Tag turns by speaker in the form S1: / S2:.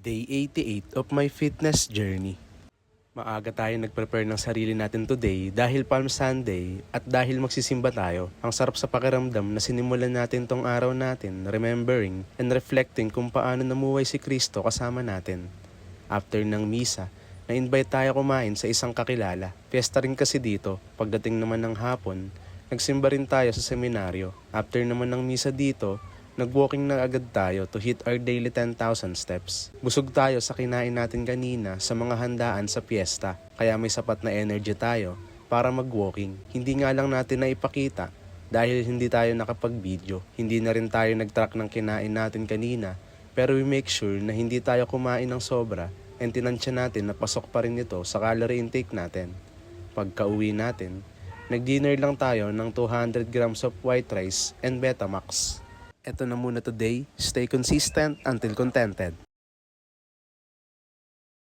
S1: Day 88 of my fitness journey. Maaga tayo nag-prepare ng sarili natin today dahil Palm Sunday at dahil magsisimba tayo. Ang sarap sa pakiramdam na sinimulan natin tong araw natin, remembering and reflecting kung paano namuhay si Kristo kasama natin. After ng misa, na-invite tayo kumain sa isang kakilala. Fiesta rin kasi dito. Pagdating naman ng hapon, nagsimba rin tayo sa seminaryo. After naman ng misa dito, nag-walking na agad tayo to hit our daily 10,000 steps. Busog tayo sa kinain natin kanina sa mga handaan sa piyesta, kaya may sapat na energy tayo para mag-walking. Hindi nga lang natin na ipakita dahil hindi tayo nakapag-video. Hindi na rin tayo nag-track ng kinain natin kanina, pero we make sure na hindi tayo kumain ng sobra and tinansya natin na pasok pa rin ito sa calorie intake natin. Pagka-uwi natin, nag-dinner lang tayo ng 200 grams of white rice and Betamax. Ito na muna today. Stay consistent until contented.